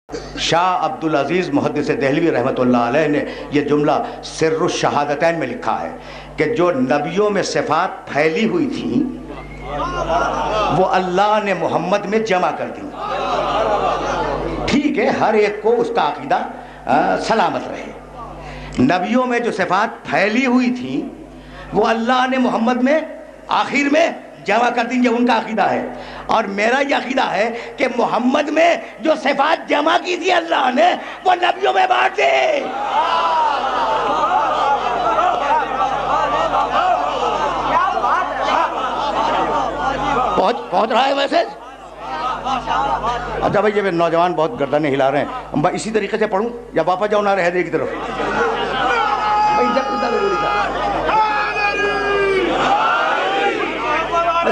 شاہ عبدالعزیز محدث دہلوی رحمۃ اللہ علیہ نے یہ جملہ سر الشہادتین میں لکھا ہے کہ جو نبیوں میں صفات پھیلی ہوئی تھیں وہ اللہ نے محمد میں جمع کر دی. ٹھیک ہے، ہر ایک کو اس کا عقیدہ سلامت رہے. نبیوں میں جو صفات پھیلی ہوئی تھیں وہ اللہ نے محمد میں آخر میں جمع کر دیں، یہ ان کا عقیدہ ہے. اور میرا یہ عقیدہ ہے کہ محمد میں جو صفات جمع کی تھی اللہ نے وہ نبیوں میں بانٹ دی. پہنچ رہا ہے میسج؟ اچھا بھائی، یہ نوجوان بہت گردنیں ہلا رہے ہیں، میں اسی طریقے سے پڑھوں یا واپس جاؤں نہ رہ دے کی طرف؟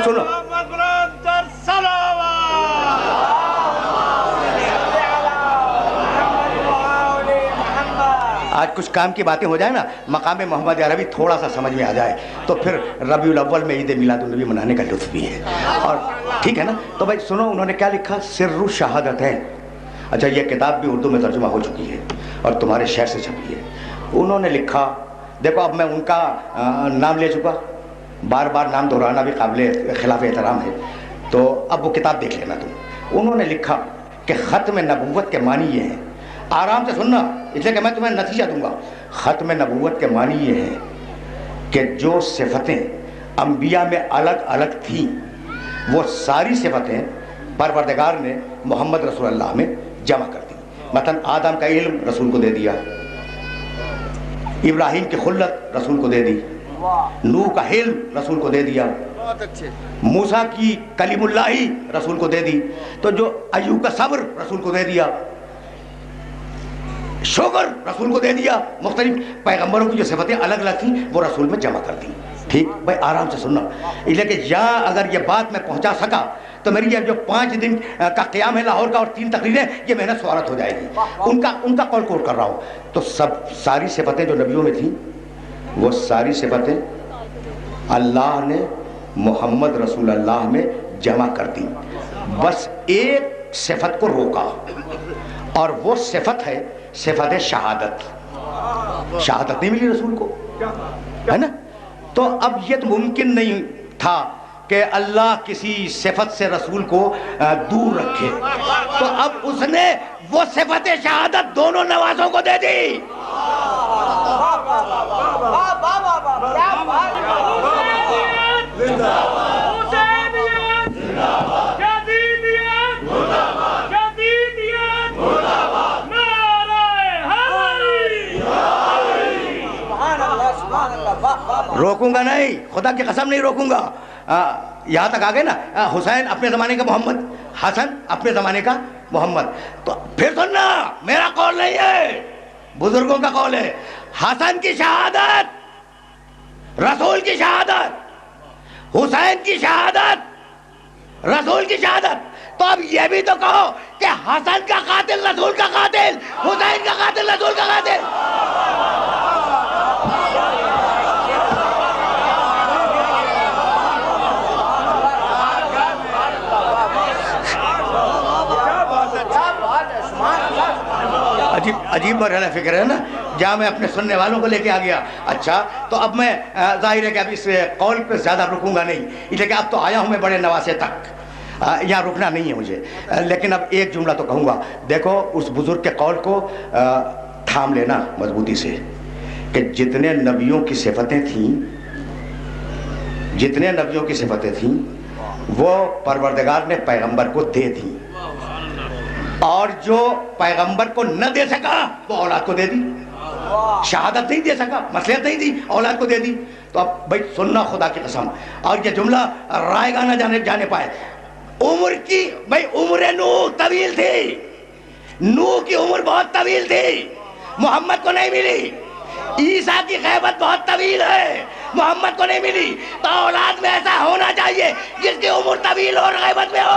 سنو، آج کچھ کام کی باتیں ہو جائیں نا، مقام محمد عربی تھوڑا سا سمجھ میں آ جائے تو پھر ربیع الاول میں عید میلاد النبی منانے کا لطف بھی ہے. اور ٹھیک ہے نا؟ تو بھائی سنو، انہوں نے کیا لکھا؟ سر الشہادتین. اچھا، یہ کتاب بھی اردو میں ترجمہ ہو چکی ہے اور تمہارے شہر سے چھپی ہے. انہوں نے لکھا، دیکھو اب میں ان کا نام لے چکا، بار بار نام دہرانا بھی قابل خلاف احترام ہے، تو اب وہ کتاب دیکھ لینا تم. انہوں نے لکھا کہ ختم نبوت کے معنی یہ ہیں، آرام سے سننا اس لیے کہ میں تمہیں نتیجہ دوں گا. ختم نبوت کے معنی یہ ہیں کہ جو صفتیں انبیاء میں الگ الگ تھیں وہ ساری صفتیں پروردگار نے محمد رسول اللہ میں جمع کر دی. مثلا آدم کا علم رسول کو دے دیا، ابراہیم کی خلت رسول کو دے دی، نوح کا حلم رسول کو دے دیا، موسیٰ کی کلیم اللہ رسول کو دے دی، تو جو ایوب کا صبر رسول کو دے دیا، شکر رسول کو دے دیا. مختلف پیغمبروں کی جو صفتیں الگ الگ تھیں وہ رسول میں جمع کر دی. ٹھیک بھائی، آرام سے سننا. اس لیے کہ یہاں اگر یہ بات میں پہنچا سکا تو میری یہ جو 5 دن کا قیام ہے لاہور کا اور 3 تقریریں، یہ محنت سوارت ہو جائے گی. ان کا قول کوٹ کر رہا ہوں. تو ساری صفتیں جو نبیوں میں تھیں وہ ساری صفتیں اللہ نے محمد رسول اللہ میں جمع کر دی. بس ایک صفت کو روکا اور وہ صفت ہے صفت شہادت. شہادت نہیں ملی رسول کو، ہے نا؟ تو اب یہ تو ممکن نہیں تھا کہ اللہ کسی صفت سے رسول کو دور رکھے، تو اب اس نے وہ صفت شہادت دونوں نوازوں کو دے دی. روکوں گا نہیں، خدا کی قسم نہیں روکوں گا. یہاں تک آگے نا، حسین اپنے زمانے کا محمد، حسن اپنے زمانے کا محمد. تو پھر سننا، میرا قول نہیں ہے، بزرگوں کا قول ہے. حسن کی شہادت رسول کی شہادت، حسین کی شہادت رسول کی شہادت. تو اب یہ بھی تو کہو کہ حسن کا قاتل رسول کا قاتل، حسین کا قاتل رسول کا قاتل. عجیب مرحلہ فکر ہے نا، جہاں میں اپنے سننے والوں کو لے کے آ گیا. اچھا، تو اب میں ظاہر ہے کہ اب اس قول پہ زیادہ رکوں گا نہیں، اس لیے کہ اب تو آیا ہوں میں بڑے نواسے تک، یہاں رکنا نہیں ہے مجھے. لیکن اب ایک جملہ تو کہوں گا. دیکھو، اس بزرگ کے قول کو تھام لینا مضبوطی سے کہ جتنے نبیوں کی صفتیں تھیں وہ پروردگار نے پیغمبر کو دے دی، اور جو پیغمبر کو نہ دے سکا وہ اولاد کو دے دی. شہادت نہیں دے سکا، مصلحت نہیں دی، اولاد کو دے دی. تو اب بھائی سننا خدا کی قسم، اور یہ جملہ رائے گا نہ جانے پائے. عمر کی بھائی، عمر نوح طویل تھی، نوح کی عمر بہت طویل تھی، محمد کو نہیں ملی. عیسیٰ کی غیبت بہت طویل ہے، محمد کو نہیں ملی. تو اولاد میں ایسا ہونا چاہیے جس کی عمر طویل اور غیبت میں ہو.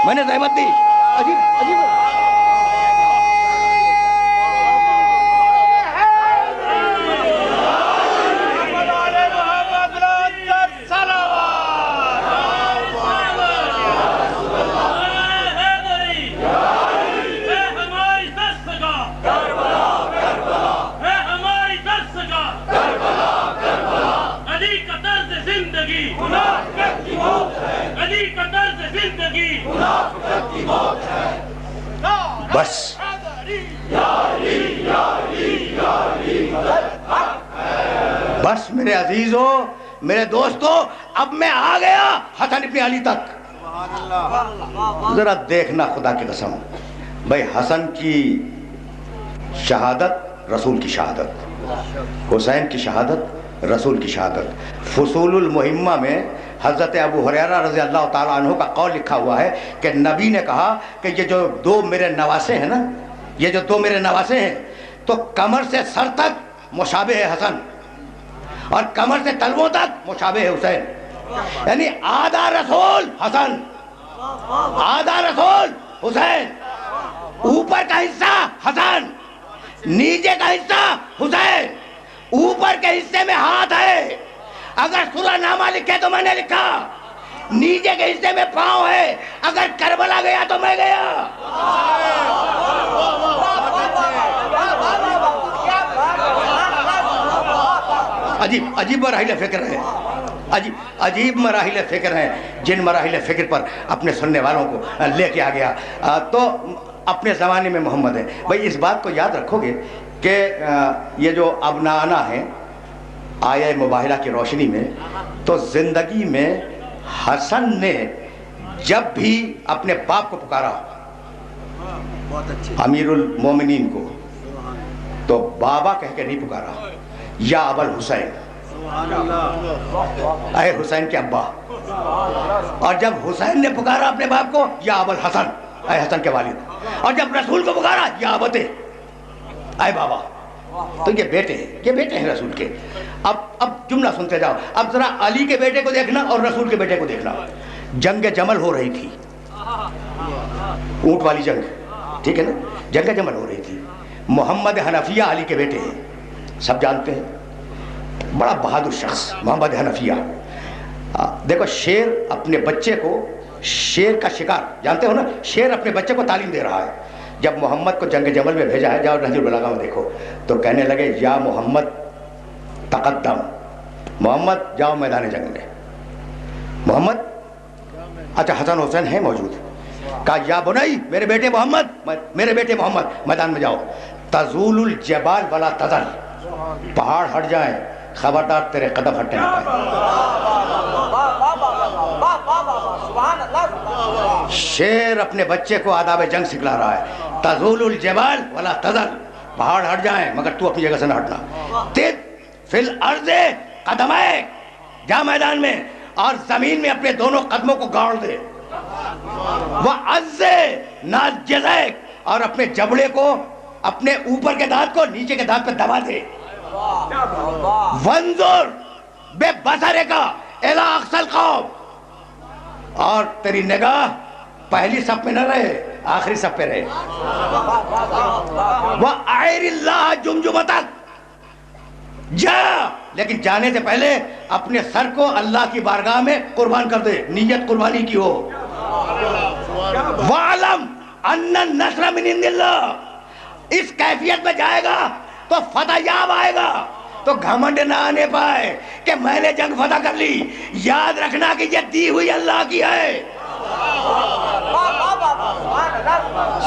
میں نے زحمت دی. عجیب بس میرے عزیزوں، میرے دوستوں، اب میں آ گیا حسن ابن علی تک. ذرا دیکھنا خدا کی قسم، بھائی حسن کی شہادت رسول کی شہادت، حسین کی شہادت رسول کی شہادت. فصول المہمہ میں حضرت ابو ہریرہ رضی اللہ تعالیٰ عنہ کا قول لکھا ہوا ہے کہ نبی نے کہا کہ یہ جو دو میرے نواسے ہیں نا، یہ جو دو میرے نواسے ہیں تو کمر سے سر تک مشابہ ہے حسن اور کمر سے تلووں تک مشابہ ہے حسین. یعنی آدھا رسول حسن، آدھا رسول حسین، اوپر کا حصہ حسن، نیچے کا حصہ حسین. اوپر کے حصے میں ہاتھ ہے، اگر سورہ نامہ لکھے تو میں نے لکھا. نیچے کے حصے میں پاؤں ہے، اگر کربلا گیا تو میں گیا. عجیب مراحل فکر ہے، عجیب مراحل فکر ہیں جن مراحل فکر پر اپنے سننے والوں کو لے کے آ گیا. تو اپنے زمانے میں محمد ہے. بھائی اس بات کو یاد رکھو گے کہ یہ جو ابنانا ہیں آیہ مباہلہ کی روشنی میں، تو زندگی میں حسن نے جب بھی اپنے باپ کو پکارا امیر المومنین کو، تو بابا کہہ کے نہیں پکارا، یا ابا الحسین، اے حسین کے ابا. اور جب حسین نے پکارا اپنے باپ کو، یا ابا الحسن، اے حسن کے والد. اور جب رسول کو پکارا، یا ابتے، اے بابا. تو یہ بیٹے ہیں رسول کے. اب جملہ سنتے جاؤ. اب ذرا علی کے بیٹے کو دیکھنا اور رسول کے بیٹے کو دیکھنا. جنگ جمل ہو رہی تھی، اونٹ والی جنگ، ٹھیک ہے نا، جنگ جمل ہو رہی تھی. محمد حنفیہ علی کے بیٹے ہیں، سب جانتے ہیں، بڑا بہادر شخص محمد حنفیہ. دیکھو شیر اپنے بچے کو، شیر کا شکار جانتے ہو نا، شیر اپنے بچے کو تعلیم دے رہا ہے. جب محمد کو جنگ جمل میں بھیجا ہے، جاؤ نہج البلاغہ میں دیکھو، تو کہنے لگے یا محمد تقدم، محمد جاؤ میدان جنگ میں. محمد، اچھا حسن حسین ہیں موجود، کہا یا بنائی، میرے بیٹے محمد میدان میں جاؤ. تزول الجبال ولا تزل، پہاڑ ہٹ جائیں، خبردار تیرے قدم ہٹنے نہ پائے. شیر اپنے بچے کو آداب جنگ سکھلا رہا ہے. تزول الجبال ولا تزل، پہاڑ ہٹ جائیں مگر تو اپنی جگہ سے نہ ہٹنا. تد فی الارض قدمائک، جا میدان میں اور زمین میں اپنے دونوں قدموں کو گاڑ دے. وعز ناجزیک، اور اپنے جبڑے کو، اپنے اوپر کے دانت کو نیچے کے دانت پہ دبا دے. وانظر بے بصرک الی اقصی القوم، اور تیری نگاہ پہلی صف میں نہ رہے، آخری صف پہ رہے. وَأَعِرِ اللَّهَ جُمْجُمَتَكَ، جا، لیکن جانے سے پہلے اپنے سر کو اللہ کی بارگاہ میں قربان کر دے، نیت قربانی کی ہو. وَعَلَمْ أَنَّ النَّصْرَ مِنْ عِنْدِ اللَّهِ، اس کیفیت میں جائے گا تو فتح یاب آئے گا، تو گھمنڈ نہ آنے پائے کہ میں نے جنگ فتح کر لی. یاد رکھنا کہ یہ دی ہوئی اللہ کی ہے.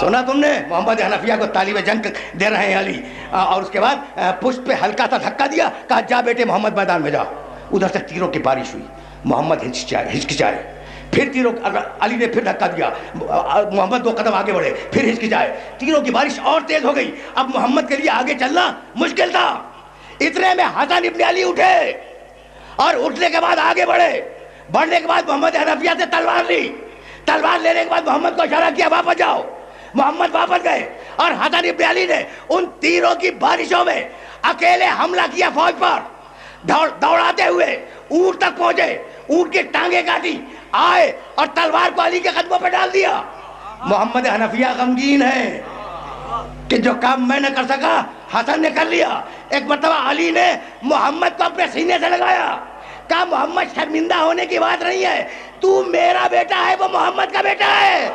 سنا تم نے محمد حنفیہ کو تعلیم جنگ دے رہے ہیں علی، اور اس کے بعد پشت پہ ہلکا سا دھکا دیا، کہا جا بیٹے محمد میدان میں جا. ادھر سے تیروں کی بارش ہوئی، محمد ہچکچائے، پھر تیروں، علی نے پھر دھکا دیا، محمد 2 قدم آگے بڑھے، پھر ہچکچائے، تیروں کی بارش اور تیز ہو گئی. اب محمد کے لیے آگے چلنا مشکل تھا. اتنے میں حسن ابن علی اٹھے، اور اٹھنے کے بعد آگے بڑھنے کے بعد محمد حنفیہ سے تلوار لی. تلوار لینے کے بعد محمد کو اشارہ کیا واپس جاؤ. محمد واپس گئے، اور حسن ابن علی نے ان تیروں کی بارشوں میں اکیلے حملہ کیا فوج پر. دوڑاتے ہوئے اونٹ تک پہنچے، اونٹ کی ٹانگیں کاٹی، آئے اور تلوار کو علی کے قدموں پہ ڈال دیا. محمد حنفیہ غمگین ہے کہ جو کام میں نے کر سکا حسن نے کر لیا. ایک مرتبہ علی نے محمد کو اپنے سینے سے لگایا، کہا محمد شرمندہ ہونے کی بات نہیں ہے، تو میرا بیٹا ہے، وہ محمد کا بیٹا ہے.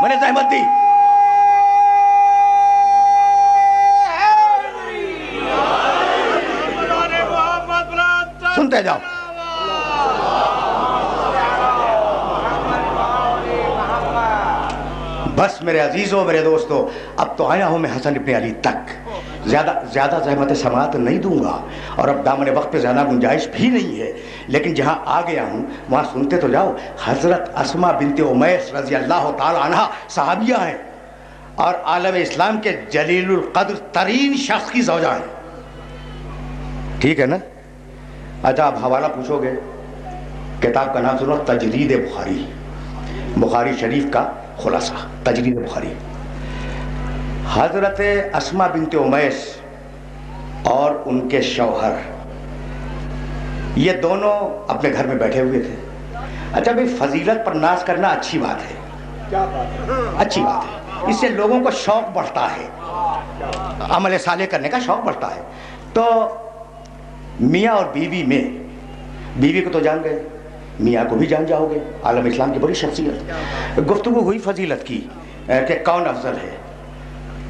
میں نے زحمت دی. سنتے جاؤ. بس میرے عزیزوں میرے دوستوں، اب تو آیا ہوں میں حسن ابن علی تک، زیادہ زحمت سماعت نہیں دوں گا، اور اب دامن وقت پہ زیادہ گنجائش بھی نہیں ہے، لیکن جہاں آ گیا ہوں وہاں سنتے تو جاؤ۔ حضرت اسماء بنت امیس رضی اللہ تعالی عنہ صحابیہ ہیں اور عالم اسلام کے جلیل القدر ترین شخص کی زوجہ ہیں، ٹھیک ہے نا؟ اچھا آپ حوالہ پوچھو گے، کتاب کا نام سنو، تجرید بخاری، بخاری شریف کا خلاصہ، تجرید بخاری۔ حضرت اسماء بنت امیس اور ان کے شوہر یہ دونوں اپنے گھر میں بیٹھے ہوئے تھے۔ اچھا بھائی، فضیلت پر ناز کرنا اچھی بات ہے، اچھی بات ہے، اس سے لوگوں کو شوق بڑھتا ہے، عمل صالح کرنے کا شوق بڑھتا ہے۔ تو میاں اور بیوی میں، بیوی کو تو جان گئے، میاں کو بھی جان جاؤ گے، عالم اسلام کی بڑی شخصیت۔ گفتگو ہوئی فضیلت کی کہ کون افضل ہے،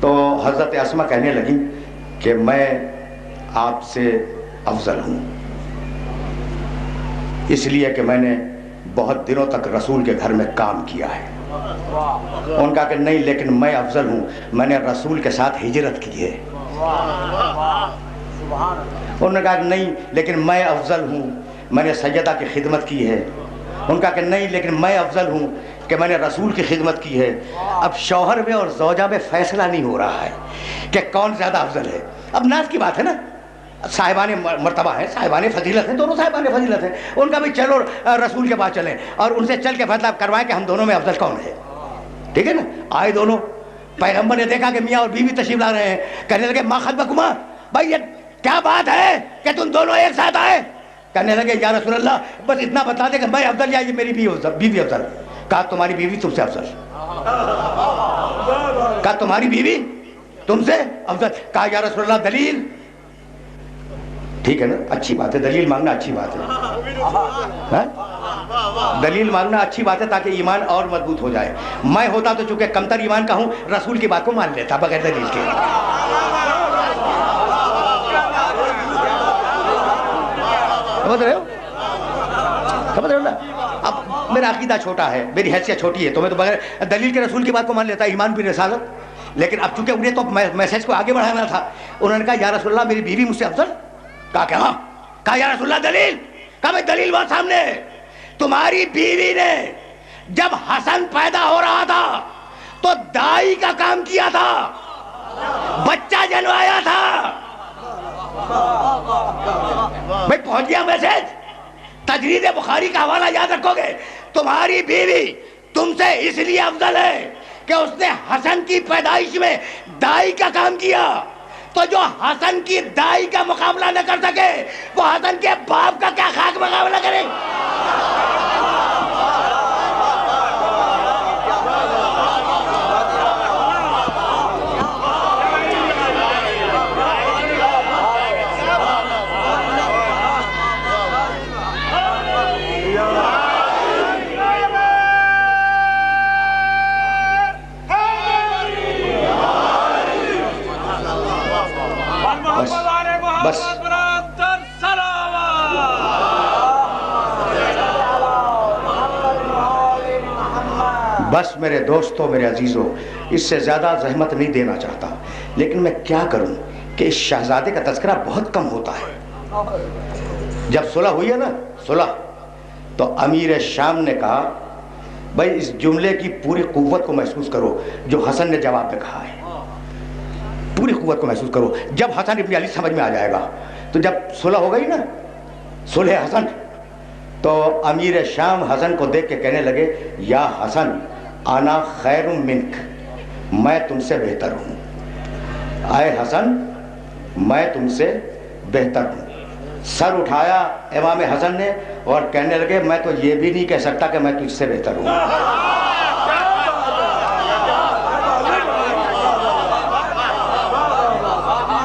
تو حضرت اسماء کہنے لگی کہ میں آپ سے افضل ہوں، اس لیے کہ میں نے بہت دنوں تک رسول کے گھر میں کام کیا ہے۔ ان کا کہ نہیں، لیکن میں افضل ہوں، میں نے رسول کے ساتھ ہجرت کی ہے۔ انہوں نے کہا کہ نہیں، لیکن میں افضل ہوں، میں نے سیدہ کی خدمت کی ہے۔ ان کا کہ نہیں، لیکن میں افضل ہوں کہ میں نے رسول کی خدمت کی ہے۔ اب شوہر میں اور زوجہ میں فیصلہ نہیں ہو رہا ہے کہ کون زیادہ افضل ہے۔ اب ناز کی بات ہے نا، صاحبان مرتبہ ہیں، صاحبان فضیلت ہیں، دونوں صاحبان فضیلت ہیں۔ ان کا بھی چلو رسول کے پاس چلیں اور ان سے چل کے فیصلہ کروائیں کہ ہم دونوں میں افضل کون ہے، ٹھیک ہے نا؟ آئے دونوں، پیغمبر نے دیکھا کہ میاں اور بیوی تشریف لا رہے ہیں، کہنے لگے ما خطبکما، بھائی یہ کیا بات ہے کہ تم دونوں ایک ساتھ آئے؟ کہنے لگے یا رسول اللہ بس اتنا بتا دے کہ میں افضل یا یہ میری بیوی افضل۔ کہا تمہاری بیوی تم سے افضل، کہا تمہاری بیوی تم سے افضل۔ کہا یا رسول اللہ دلیل؟ ٹھیک ہے نا، اچھی بات ہے، دلیل مانگنا اچھی بات ہے، دلیل مانگنا اچھی بات ہے تاکہ ایمان اور مضبوط ہو جائے۔ میں ہوتا تو چونکہ کمتر ایمان کا ہوں، رسول کی بات کو مان لیتا بغیر دلیل کے۔ سمجھ رہے ہو؟ سمجھ رہے ہو نا؟ اب میرا عقیدہ چھوٹا ہے، میری حیثیت چھوٹی ہے، تو میں تو بغیر دلیل کے رسول کی بات کو مان لیتا، ایمان بھی رسالت۔ لیکن اب چونکہ انہیں تو میسج کو آگے بڑھانا تھا، انہوں نے کہا یا رسول اللہ میری بیوی مجھ سے افضل۔ کہا کہ ہاں۔ کہا یا رسول اللہ دلیل؟ کہا میں دلیل بہت سامنے ہے، تمہاری بیوی نے جب حسن پیدا ہو رہا تھا تو دائی کا کام کیا تھا، بچہ جنوایا تھا۔ بھائی پہنچ گیا میسج؟ تجرید بخاری کا حوالہ یاد رکھو گے، تمہاری بیوی تم سے اس لیے افضل ہے کہ اس نے حسن کی پیدائش میں دائی کا کام کیا، تو جو حسن کی دائی کا مقابلہ نہ کر سکے وہ حسن کے باپ کا کیا خاک مقابلہ کرے؟ بس میرے دوستوں میرے عزیزوں، اس سے زیادہ زحمت نہیں دینا چاہتا، لیکن میں کیا کروں کہ اس شہزادے کا تذکرہ بہت کم ہوتا ہے۔ جب صلح ہوئی ہے نا، صلح، تو امیر شام نے کہا بھائی اس جملے کی پوری قوت کو محسوس کرو جو حسن نے جواب میں کہا ہے، پوری قوت کو محسوس کرو۔ جب حسن ابن علی سمجھ میں آ جائے گا، تو جب صلح ہو گئی نا، صلح حسن، تو امیر شام حسن کو دیکھ کے کہنے لگے یا حسن انا خیر منک، میں تم سے بہتر ہوں، اے حسن میں تم سے بہتر ہوں۔ سر اٹھایا امام حسن نے اور کہنے لگے میں تو یہ بھی نہیں کہہ سکتا کہ میں تجھ سے بہتر ہوں۔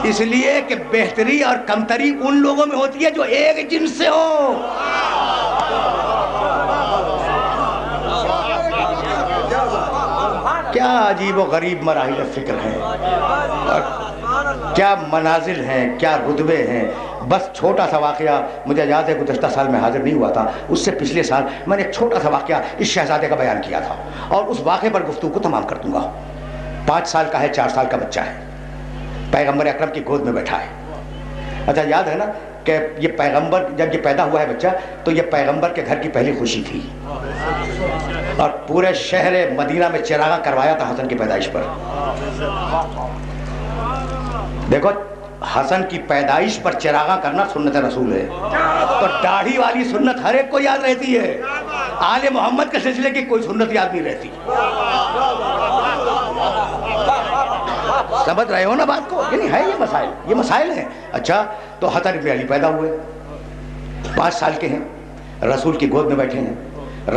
اس لیے کہ بہتری اور کمتری ان لوگوں میں ہوتی ہے جو ایک جنس سے ہو۔ کیا عجیب و غریب مراحل فکر ہیں، کیا منازل ہیں، کیا رتبے ہیں. بس چھوٹا سا واقعہ مجھے یاد ہے، گزشتہ سال میں حاضر نہیں ہوا تھا، اس سے پچھلے سال میں نے ایک چھوٹا سا واقعہ اس شہزادے کا بیان کیا تھا، اور اس واقعے پر گفتگو کو تمام کر دوں گا. 5 سال کا ہے، 4 سال کا بچہ ہے، پیغمبر اکرم کی گود میں بیٹھا ہے. اچھا یاد ہے نا کہ یہ پیغمبر جب یہ پیدا ہوا ہے بچہ تو یہ پیغمبر کے گھر کی پہلی خوشی تھی، اور پورے شہر مدینہ میں چراغاں کروایا تھا حسن کی پیدائش پر. دیکھو حسن کی پیدائش پر چراغاں کرنا سنت رسول ہے، تو داڑھی والی سنت ہر ایک کو یاد رہتی ہے، آل محمد کے سلسلے کی کوئی سنت یاد نہیں رہتی. سمجھ رہے ہو نا بات کو؟ یعنی ہے یہ مسائل ہیں. اچھا تو حسن ابن علی پیدا ہوئے، 5 سال کے ہیں، رسول کی گود میں بیٹھے ہیں.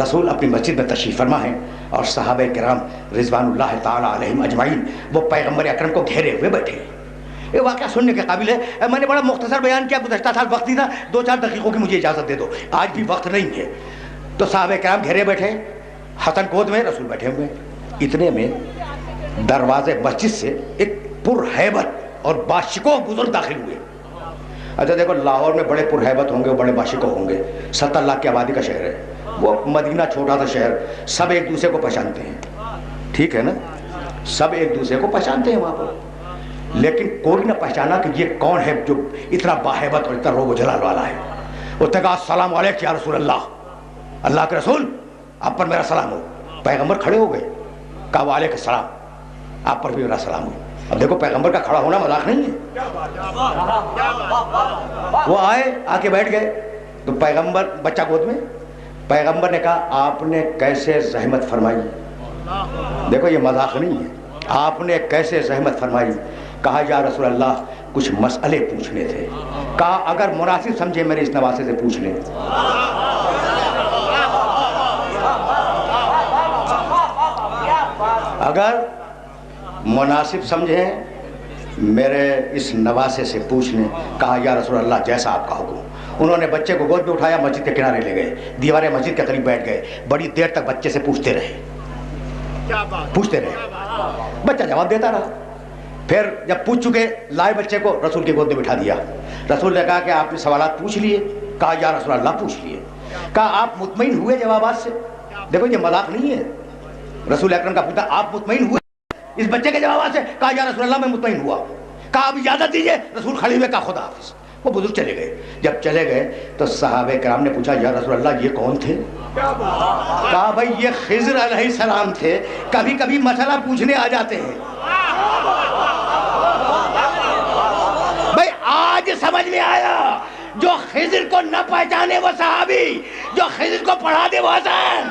رسول اپنی مسجد میں تشریف فرما ہیں، اور صحابہ کرام رضوان اللہ تعالی علیہم اجمعین وہ پیغمبر اکرم کو گھیرے ہوئے بیٹھے ہیں. یہ واقعہ سننے کے قابل ہے. میں نے بڑا مختصر بیان کیا، گزشتہ سال وقت نہیں تھا، 2-4 دقیقوں کی مجھے اجازت دے دو، آج بھی وقت نہیں ہے. تو صحابہ کرام گھیرے بیٹھے، حسن گود میں، رسول بیٹھے ہوئے. اتنے میں دروازے مسجد سے ایک پرہیبت اور باشکوہ بزرگ داخل ہوئے. اچھا دیکھو لاہور میں بڑے پرہیبت ہوں گے، بڑے باشکوہ ہوں گے، 70 لاکھ کی آبادی کا شہر ہے. وہ مدینہ چھوٹا سا شہر، سب ایک دوسرے کو پہچانتے ہیں، ٹھیک ہے نا، سب ایک دوسرے کو پہچانتے ہیں وہاں پر. لیکن کوئی نہ پہچانا کہ یہ کون ہے جو اتنا باہیبت اور اتنا روب و جلال والا ہے. اس نے کہا السلام علیکم یا رسول اللہ، اللہ کے رسول آپ پر میرا سلام ہو. پیغمبر کھڑے ہو گئے، کہا وعلیکم السلام، آپ پر بھی میرا سلام ہو. اب دیکھو پیغمبر کا کھڑا ہونا مذاق نہیں ہے. وہ آئے، آ کے بیٹھ گئے، تو پیغمبر بچہ گود میں، پیغمبر نے کہا آپ نے کیسے زحمت فرمائی. دیکھو یہ مذاق نہیں ہے، آپ نے کیسے زحمت فرمائی. کہا یا رسول اللہ کچھ مسئلے پوچھنے تھے. کہا اگر مناسب سمجھے میرے اس نواسے سے پوچھ لیں. اگر مناسب سمجھیں میرے اس نواسے سے پوچھ لیں. کہا یا رسول اللہ جیسا آپ کا حکم. انہوں نے بچے کو گود میں اٹھایا، مسجد کے کنارے لے گئے، دیوار مسجد کے قریب بیٹھ گئے. بڑی دیر تک بچے سے پوچھتے رہے. بچہ جواب دیتا رہا. پھر جب پوچھ چکے لائے بچے کو، رسول کی گود میں بٹھا دیا. رسول نے کہا کہ آپ نے سوالات پوچھ لیے. کہا یا رسول اللہ پوچھ لیے. کہا آپ مطمئن ہوئے جوابات سے؟ دیکھو یہ مذاق نہیں ہے. رسول اکرم کا پوچھا آپ مطمئن ہوئے اس بچے کے جوابات سے؟ کہا یا رسول اللہ میں مطمئن ہوا. کہا اب اجازت دیجیے. رسول کھڑے ہوئے، کہا خدا حافظ. وہ بزرگ چلے گئے. جب چلے گئے تو صحابہ کرام نے پوچھا یا رسول اللہ یہ کون تھے؟ کہا بھائی یہ خضر علیہ السلام تھے، کبھی کبھی مسئلہ پوچھنے آ جاتے ہیں. بھائی آج سمجھ میں آیا، جو خضر کو نہ پہچانے وہ صحابی، جو خضر کو پڑھا دے وہ حسن.